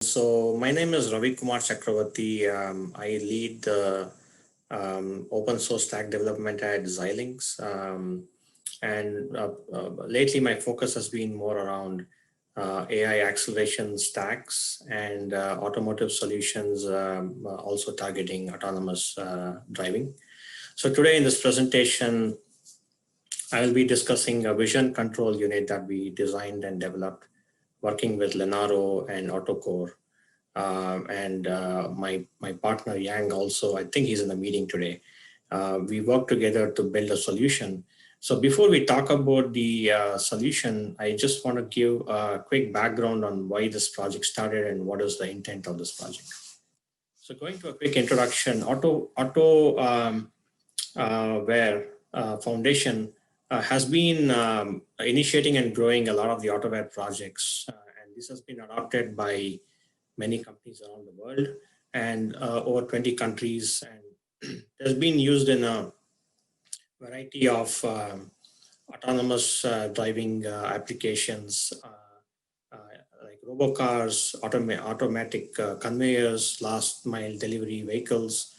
So my name is Ravi Kumar Chakravarti. I lead the open source stack development at Xilinx. Lately my focus has been more around AI acceleration stacks and automotive solutions, also targeting autonomous driving. So today in this presentation, I will be discussing a vision control unit that we designed and developed working with Lenovo and AutoCore. My partner Yang also, I think he's in the meeting today. We work together to build a solution. So before we talk about the solution, I just want to give a quick background on why this project started and what is the intent of this project. So going to a quick introduction, Autoware Foundation has been initiating and growing a lot of the Autoware projects, and this has been adopted by many companies around the world and over 20 countries, and has been used in a variety of autonomous driving applications like RoboCars, automatic conveyors, last mile delivery vehicles.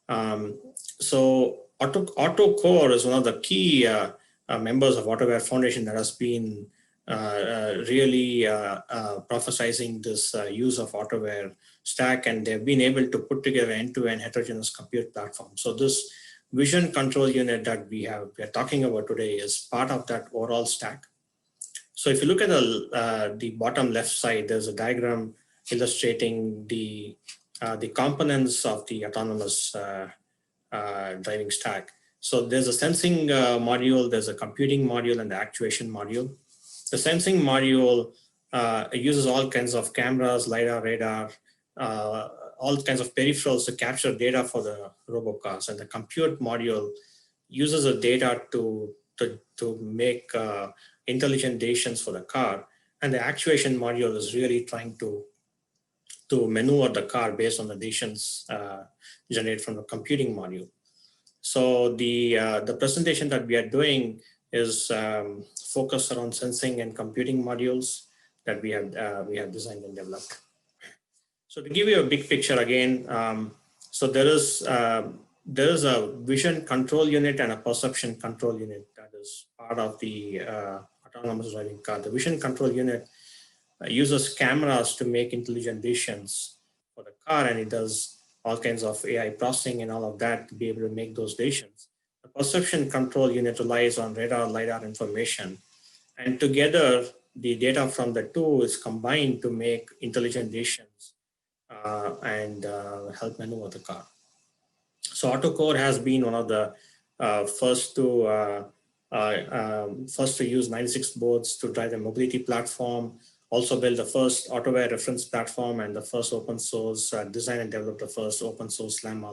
So AutoCore is one of the key members of Autoware Foundation that has been really prophesizing this use of Autoware stack, and they've been able to put together end-to-end heterogeneous compute platform. So this vision control unit that we are talking about today is part of that overall stack. So if you look at the bottom left side, there's a diagram illustrating the components of the autonomous driving stack. So there's a sensing module, there's a computing module, and the actuation module. The sensing module uses all kinds of cameras, Lidar, radar, all kinds of peripherals to capture data for the RoboCars. And the compute module uses the data to make intelligent decisions for the car. And the actuation module is really trying to maneuver the car based on the decisions generated from the computing module. So the presentation that we are doing is focused around sensing and computing modules that we have designed and developed. So to give you a big picture again, so there is a vision control unit and a perception control unit that is part of the autonomous driving car. The vision control unit uses cameras to make intelligent decisions for the car, and it does all kinds of AI processing and all of that to be able to make those decisions. The perception control unit relies on radar, LiDAR information, and together the data from the two is combined to make intelligent decisions and help maneuver the car. So AutoCore has been one of the first to use 96 boards to drive the mobility platform, also build the first Autoware reference platform and the first open source, design and develop the first open source SLAM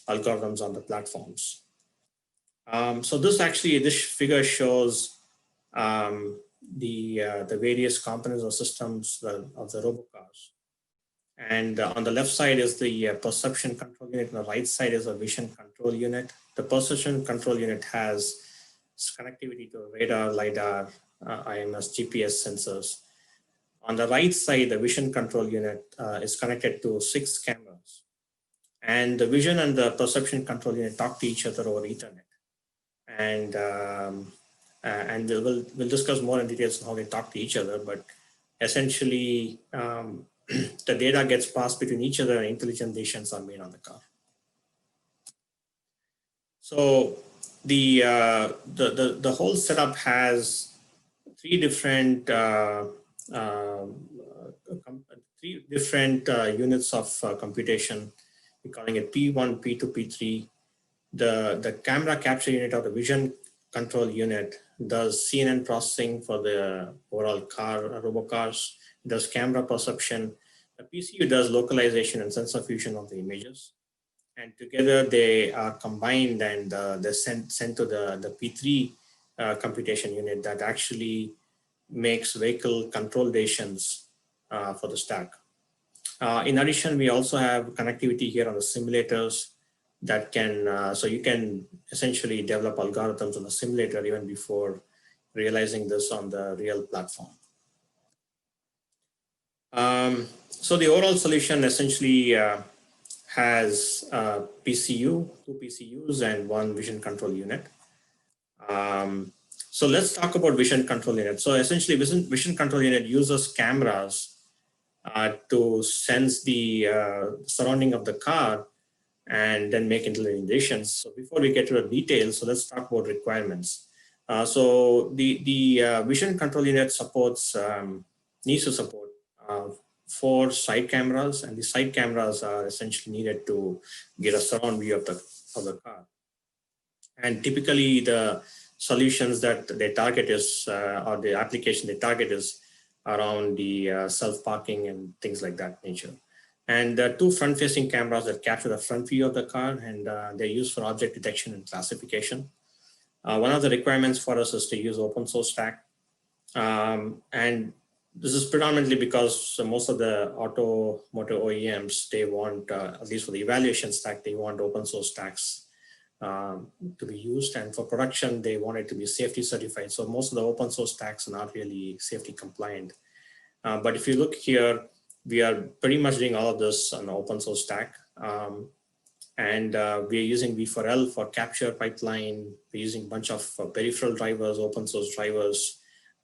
algorithms on the platforms. So this figure shows the various components or systems of the RoboCars. And on the left side is the perception control unit, and the right side is a vision control unit. The perception control unit has connectivity to radar, LiDAR, IMS, GPS sensors. On the right side, the vision control unit is connected to 6 cameras. And the vision and the perception control unit talk to each other over Ethernet. And we'll discuss more in details on how they talk to each other, but essentially the data gets passed between each other and intelligent decisions are made on the car. So the whole setup has three different units of computation. We're calling it P1, P2, P3. The camera capture unit or the vision control unit does CNN processing for the overall car, RoboCars. It does camera perception. The PCU does localization and sensor fusion of the images. And together they are combined and they're sent to the P3 computation unit that actually makes vehicle control decisions for the stack. In addition, we also have connectivity here on the simulators that can, so you can essentially develop algorithms on the simulator even before realizing this on the real platform. So the overall solution essentially has PCU, 2 PCUs, and 1 vision control unit. So let's talk about vision control unit. So essentially, vision control unit uses cameras to sense the surrounding of the car and then make intelligent decisions. So before we get to the details, so let's talk about requirements. So the vision control unit supports needs to support 4 side cameras, and the side cameras are essentially needed to get a surround view of the car. And typically, the solutions that they target is, or the application they target is around the self-parking and things like that nature. And 2 front-facing cameras that capture the front view of the car, and they're used for object detection and classification. One of the requirements for us is to use open source stack. And this is predominantly because most of the automotive OEMs, they want, at least for the evaluation stack, they want open source stacks to be used. And for production, they want it to be safety certified. So most of the open source stacks are not really safety compliant. But if you look here, we are pretty much doing all of this on an open source stack. And we are using V4L for capture pipeline. We're using a bunch of peripheral drivers, open source drivers,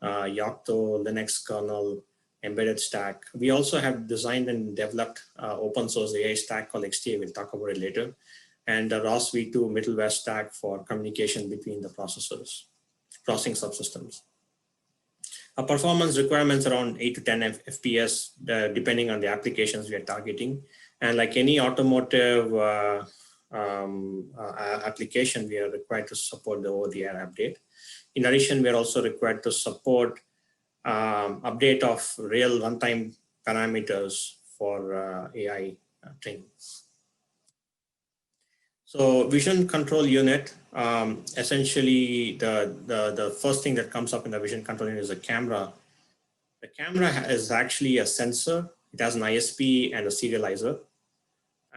Yocto, Linux kernel, embedded stack. We also have designed and developed open source AI stack called XTA. We'll talk about it later. And the ROS-V2 middleware stack for communication between the processors, processing subsystems. Performance requirements around 8 to 10 FPS, depending on the applications we are targeting. And like any automotive application, we are required to support the over-the-air update. In addition, we are also required to support update of real runtime parameters for AI training. So vision control unit, essentially the first thing that comes up in the vision control unit is a camera. The camera is actually a sensor. It has an ISP and a serializer.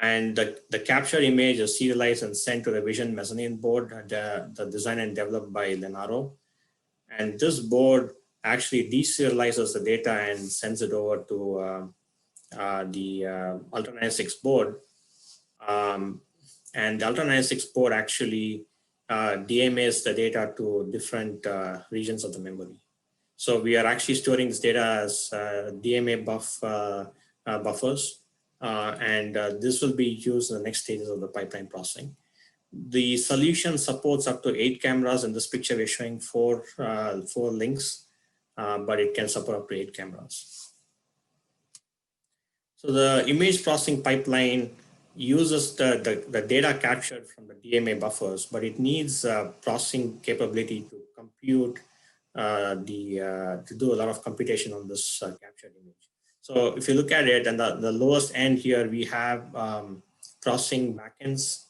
And the captured image is serialized and sent to the vision mezzanine board, the designed and developed by Lenaro. And this board actually deserializes the data and sends it over to the Ultra96 board. And the Ultra96 board actually DMAs the data to different regions of the memory. So we are actually storing this data as DMA buffers. And this will be used in the next stages of the pipeline processing. The solution supports up to 8 cameras. In this picture, we're showing 4 links, but it can support up to 8 cameras. So the image processing pipeline uses the data captured from the DMA buffers, but it needs processing capability to compute to do a lot of computation on this captured image. So if you look at it, and the lowest end here, we have processing backends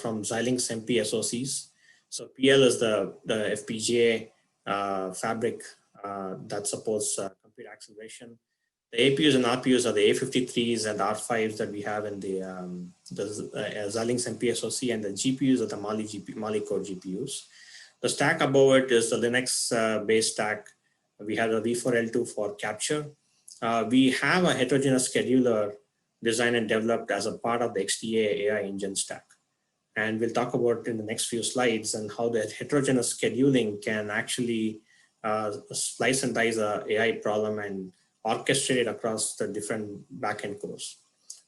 from Xilinx MPSoCs. So PL is the FPGA fabric that supports compute acceleration. The APUs and RPUs are the A53s and R5s that we have in the Xilinx MPSoC, and the GPUs are the Mali core GPUs. The stack above it is the Linux based stack. We have the V4L2 for capture. We have a heterogeneous scheduler designed and developed as a part of the XTA AI engine stack. And we'll talk about in the next few slides and how the heterogeneous scheduling can actually slice and dice a AI problem and orchestrate it across the different backend cores.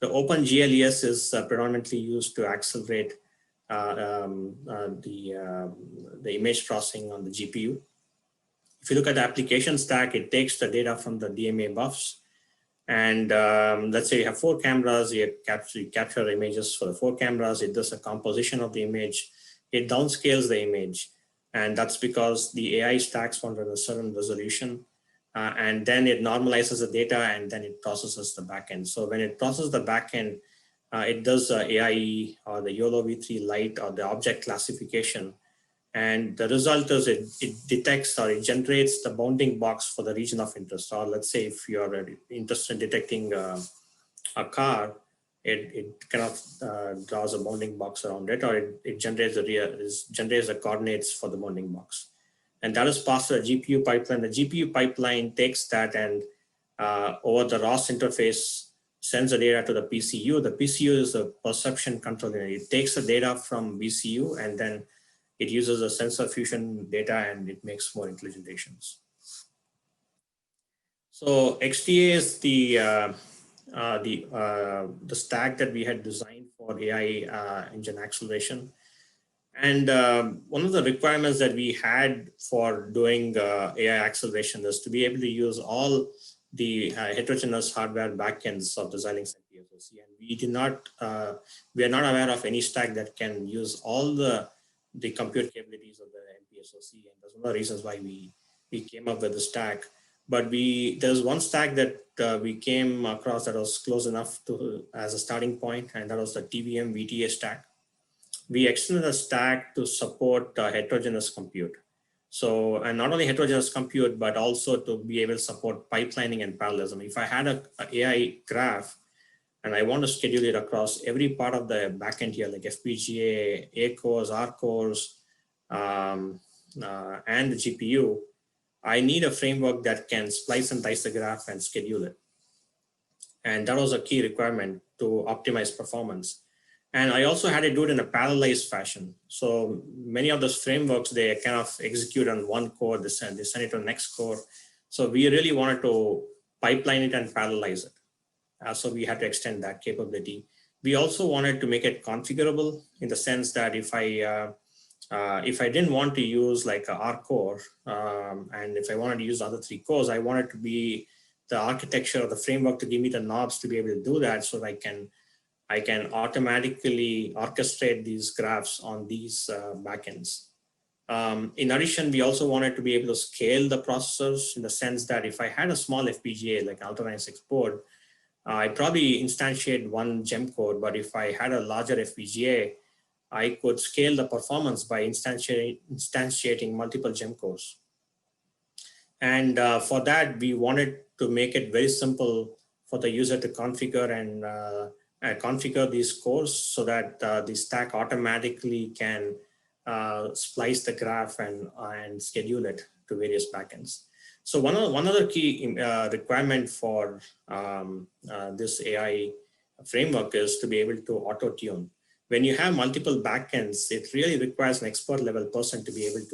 The OpenGLES is predominantly used to accelerate the image processing on the GPU. If you look at the application stack, it takes the data from the DMA buffs. And let's say you have 4 cameras, you capture images for the 4 cameras, it does a composition of the image, it downscales the image. And that's because the AI stacks want a certain resolution. And then it normalizes the data and then it processes the backend. So when it processes the backend, it does AIE or the YOLO V3 Lite or the object classification. And the result is it detects or it generates the bounding box for the region of interest. Or let's say if you are interested in detecting a car, it kind of draws a bounding box around it, or it generates the coordinates for the bounding box. And that is passed to the GPU pipeline. The GPU pipeline takes that and over the ROS interface, sends the data to the PCU. The PCU is a perception control unit. It takes the data from VCU and then it uses a sensor fusion data and it makes more intelligent decisions. So XDA is the stack that we had designed for AI engine acceleration. And one of the requirements that we had for doing AI acceleration is to be able to use all the heterogeneous hardware backends of the Xilinx MPSoC. And we are not aware of any stack that can use all the compute capabilities of the MPSoC. And that's one of the reasons why we came up with the stack. But there's one stack that we came across that was close enough to as a starting point, and that was the TVM VTA stack. We extended the stack to support heterogeneous compute. So, and not only heterogeneous compute, but also to be able to support pipelining and parallelism. If I had an AI graph and I want to schedule it across every part of the backend here, like FPGA, A cores, R cores, and the GPU, I need a framework that can splice and dice the graph and schedule it. And that was a key requirement to optimize performance. And I also had to do it in a parallelized fashion. So many of those frameworks, they kind of execute on one core, they send it to the next core. So we really wanted to pipeline it and parallelize it. So we had to extend that capability. We also wanted to make it configurable in the sense that if I didn't want to use like a R core, and if I wanted to use the other 3 cores, I wanted to be the architecture or the framework to give me the knobs to be able to do that, so that I can automatically orchestrate these graphs on these backends. In addition, we also wanted to be able to scale the processors in the sense that if I had a small FPGA like Ultra96 board, I probably instantiate one gem core, but if I had a larger FPGA, I could scale the performance by instantiating multiple gem cores. And for that, we wanted to make it very simple for the user to configure and configure these cores so that the stack automatically can splice the graph and schedule it to various backends. So one other key requirement for this AI framework is to be able to auto-tune. When you have multiple backends, it really requires an expert level person to be able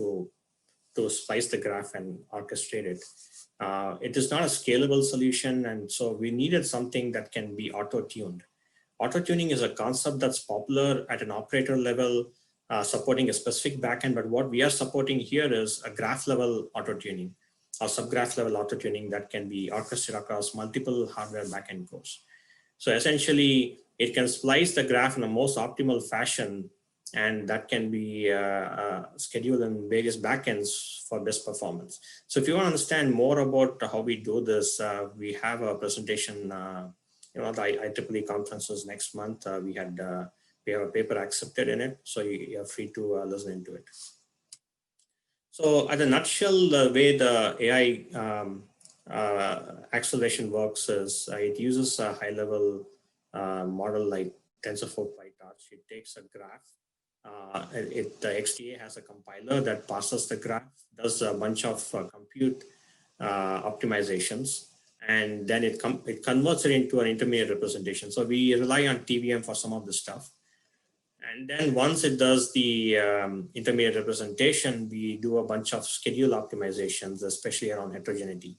to splice the graph and orchestrate it. It is not a scalable solution, and so we needed something that can be auto-tuned. Auto-tuning is a concept that's popular at an operator level, supporting a specific backend, but what we are supporting here is a graph level auto-tuning or subgraph level auto-tuning that can be orchestrated across multiple hardware backend cores. So essentially, it can splice the graph in the most optimal fashion, and that can be scheduled in various backends for best performance. So if you want to understand more about how we do this, we have a presentation, the IEEE conferences next month. We have a paper accepted in it, so you're free to listen into it. So at a nutshell, the way the AI acceleration works is it uses a high-level model like TensorFlow PyTorch. It takes a graph. The XDA has a compiler that parses the graph, does a bunch of compute optimizations, and then it converts it into an intermediate representation. So we rely on TVM for some of the stuff. And then once it does the intermediate representation, we do a bunch of schedule optimizations, especially around heterogeneity.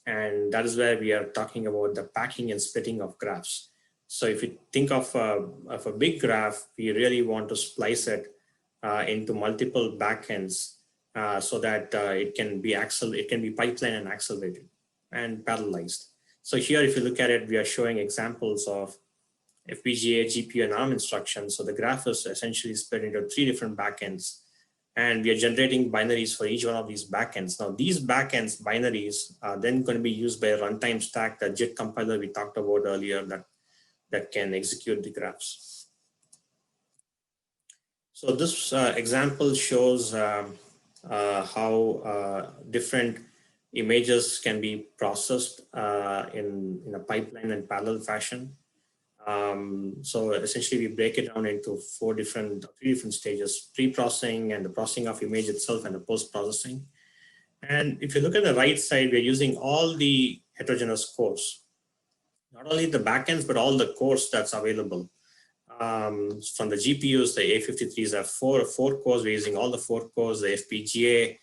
And that is where we are talking about the packing and splitting of graphs. So if you think of a big graph, we really want to splice it into multiple backends so that it can be pipelined and accelerated and parallelized. So here, if you look at it, we are showing examples of FPGA, GPU, and ARM instructions. So the graph is essentially split into 3 different backends, and we are generating binaries for each one of these backends. Now, these backends binaries are then going to be used by a runtime stack, the JIT compiler we talked about earlier, that can execute the graphs. So this example shows how different images can be processed in a pipeline and parallel fashion. So essentially, we break it down into 3 different stages: pre-processing and the processing of image itself, and the post-processing. And if you look at the right side, we're using all the heterogeneous cores. Not only the backends, but all the cores that's available. From the GPUs, the A53s have four cores. We're using all the 4 cores. The FPGA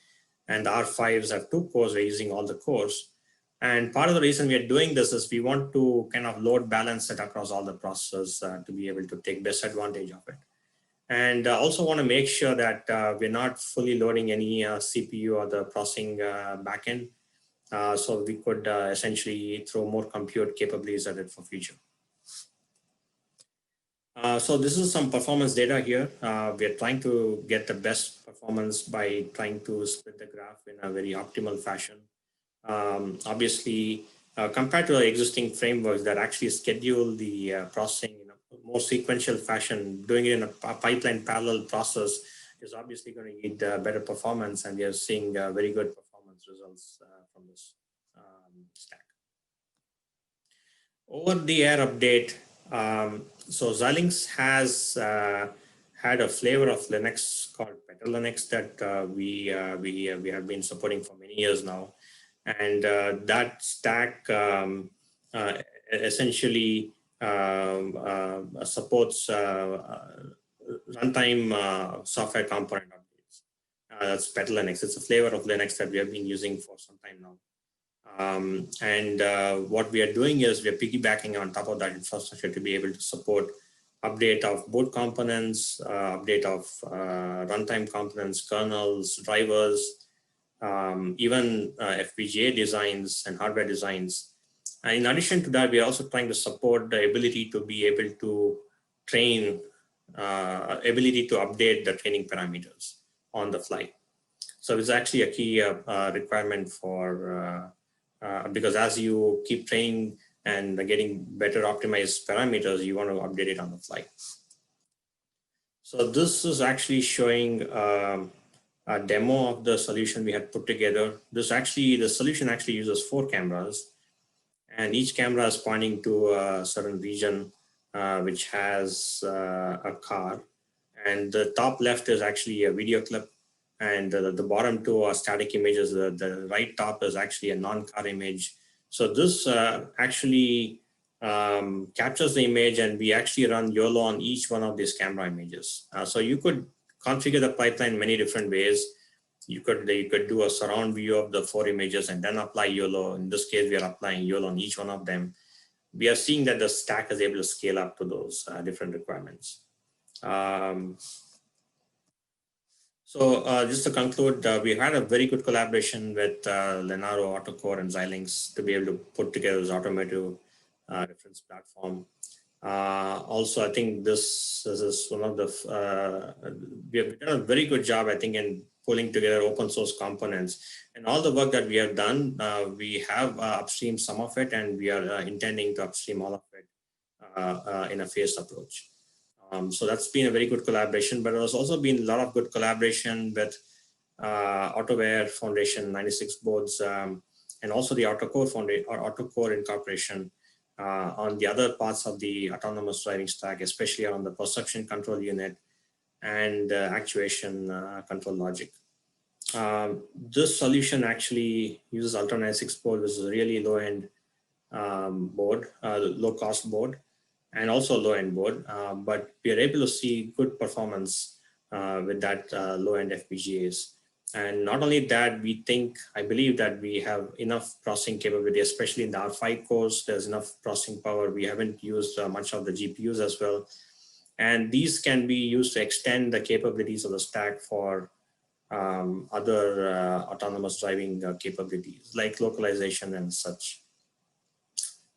and the R5s have 2 cores. We're using all the cores. And part of the reason we are doing this is we want to kind of load balance it across all the processors to be able to take best advantage of it. And also want to make sure that we're not fully loading any CPU or the processing backend. So we could essentially throw more compute capabilities at it for future. So this is some performance data here. We are trying to get the best performance by trying to split the graph in a very optimal fashion. Obviously, compared to the existing frameworks that actually schedule the processing in a more sequential fashion, doing it in a pipeline parallel process is obviously going to need better performance, and we are seeing very good performance results from this stack. Over-the-air update. So Xilinx has had a flavor of Linux called Better Linux that we have been supporting for many years now. And that stack essentially supports runtime software component updates. That's Better Linux. It's a flavor of Linux that we have been using for some time now. What we are doing is we are piggybacking on top of that infrastructure to be able to support update of board components, update of runtime components, kernels, drivers, even FPGA designs and hardware designs. And in addition to that, we are also trying to support the ability to be able to train, ability to update the training parameters on the fly. So it's actually a key requirement for because as you keep training and getting better optimized parameters, you want to update it on the fly. So this is actually showing a demo of the solution we had put together. The solution actually uses 4 cameras, and each camera is pointing to a certain region which has a car. And the top left is actually a video clip, and the bottom 2 are static images. The right top is actually a non-car image. So this actually captures the image, and we actually run YOLO on each one of these camera images. So you could configure the pipeline many different ways. You could do a surround view of the 4 images and then apply YOLO. In this case, we are applying YOLO on each one of them. We are seeing that the stack is able to scale up to those different requirements. So just to conclude, we had a very good collaboration with Lenovo, AutoCore, and Xilinx to be able to put together this automotive reference platform. Also, I think this is one of the, we have done a very good job, I think, in pulling together open source components. And all the work that we have done, we have upstream some of it, and we are intending to upstream all of it in a phased approach. So that's been a very good collaboration, but there's also been a lot of good collaboration with Autoware Foundation 96 boards, and also the AutoCore Foundation or AutoCore Incorporation on the other parts of the autonomous driving stack, especially on the perception control unit and actuation control logic. This solution actually uses Ultra96 board, which is a really low-end board, low-cost board, and also low-end board, but we are able to see good performance with that low-end FPGAs. And not only that, I believe that we have enough processing capability, especially in the R5 cores. There's enough processing power. We haven't used much of the GPUs as well. And these can be used to extend the capabilities of the stack for other autonomous driving capabilities, like localization and such.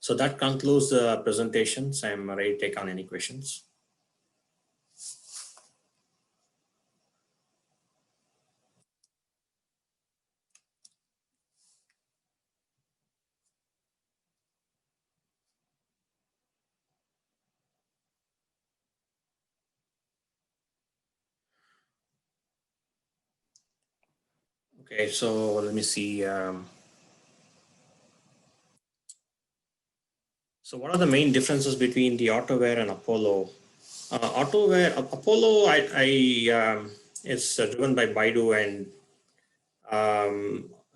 So that concludes the presentations. I'm ready to take on any questions. Okay, so let me see. So what are the main differences between the Autoware and Apollo? Apollo, it's driven by Baidu, and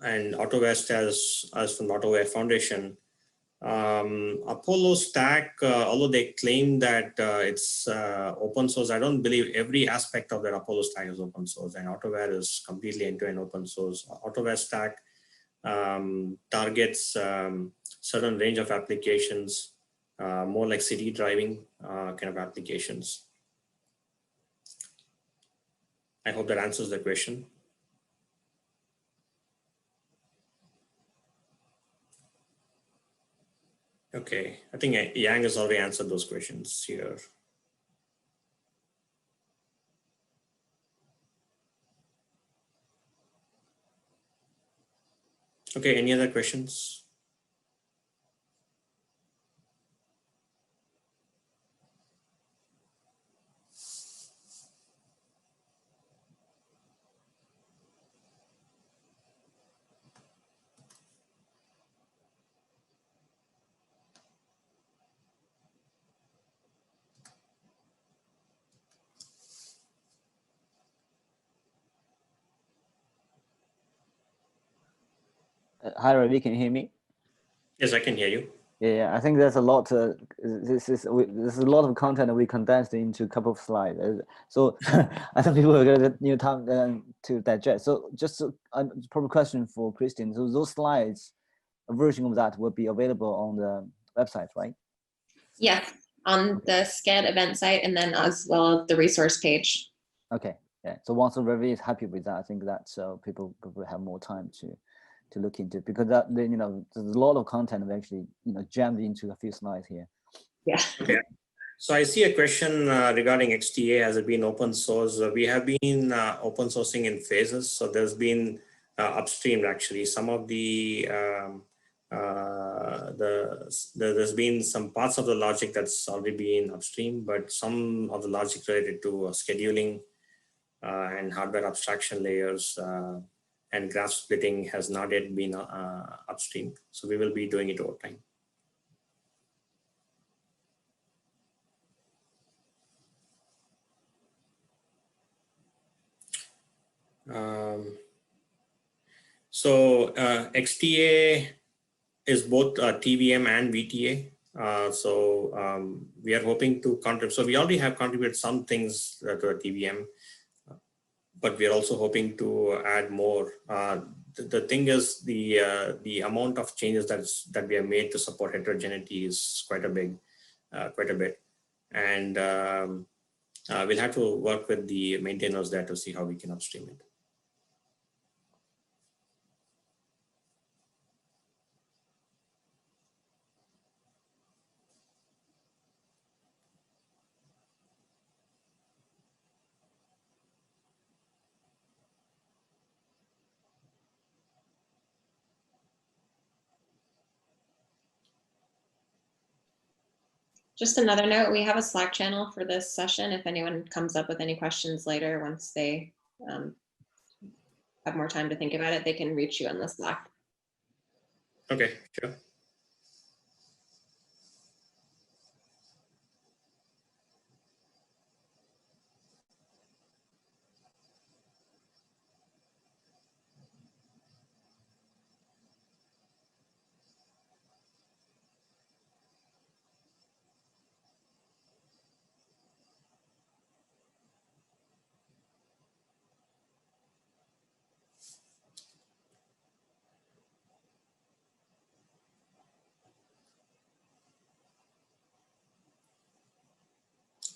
Autoware as from Autoware Foundation. Apollo stack, although they claim that it's open source, I don't believe every aspect of that Apollo stack is open source, and Autoware is completely end-to-end open source. Autoware stack targets certain range of applications, more like city driving kind of applications. I hope that answers the question. Okay, I think Yang has already answered those questions here. Okay, any other questions? Hi, Ravi, can you hear me? Yes, I can hear you. Yeah, I think there's a lot. There's a lot of content that we condensed into a couple of slides. So I think people are going to need time to digest. So just probably question for Christian. So those slides, a version of that will be available on the website, right? Yes, on the SCAD event site, and then as well the resource page. Okay, yeah. So once the review is happy with that, I think that people will have more time to look into, because that, you know, there's a lot of content that actually, you know, jammed into a few slides here. Yeah. Okay. So I see a question regarding XTA. Has it been open source? We have been open sourcing in phases. So there's been upstream actually. Some of there's been some parts of the logic that's already been upstream, but some of the logic related to scheduling and hardware abstraction layers and graph splitting has not yet been upstream. So we will be doing it over time. So XTA is both TVM and VTA. We are hoping to contribute. So we already have contributed some things to a TVM, but we are also hoping to add more. The thing is, the amount of changes that we have made to support heterogeneity is quite a bit, and we'll have to work with the maintainers there to see how we can upstream it. Just another note, we have a Slack channel for this session. If anyone comes up with any questions later, once they have more time to think about it, they can reach you on the Slack. Okay, sure.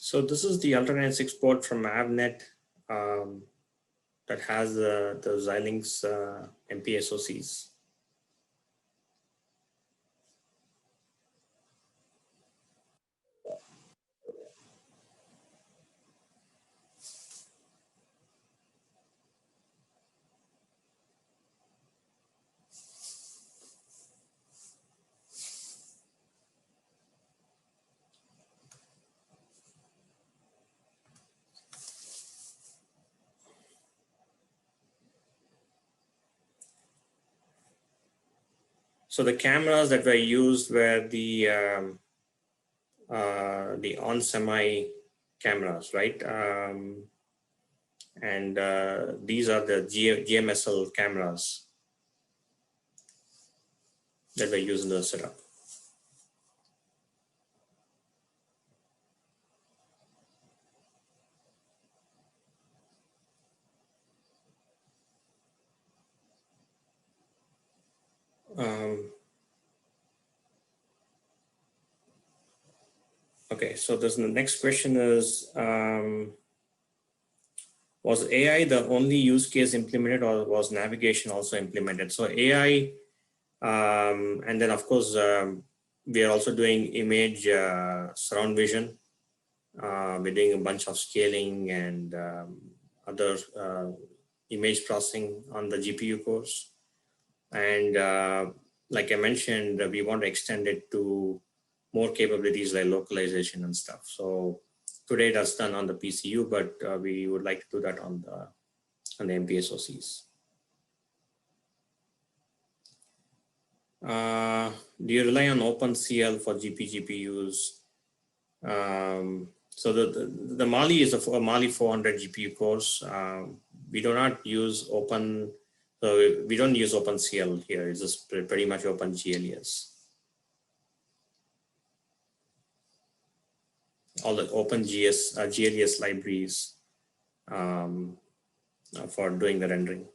So this is the Ultra96 board from Avnet that has the Xilinx MPSoCs. So the cameras that were used were the on-semi cameras, right? And these are the GMSL cameras. that we're using the setup. Okay, so the next question is, was AI the only use case implemented, or was navigation also implemented? So AI, and then of course, we are also doing image surround vision. We're doing a bunch of scaling and other image processing on the GPU cores. And like I mentioned, we want to extend it to more capabilities like localization and stuff. So today that's done on the PCU, but we would like to do that on the MPSoCs. Do you rely on OpenCL for GPUs? So the Mali is a Mali 400 GPU cores. We do not use we don't use OpenCL here. It's just pretty much OpenGLES. All the OpenGLES libraries for doing the rendering.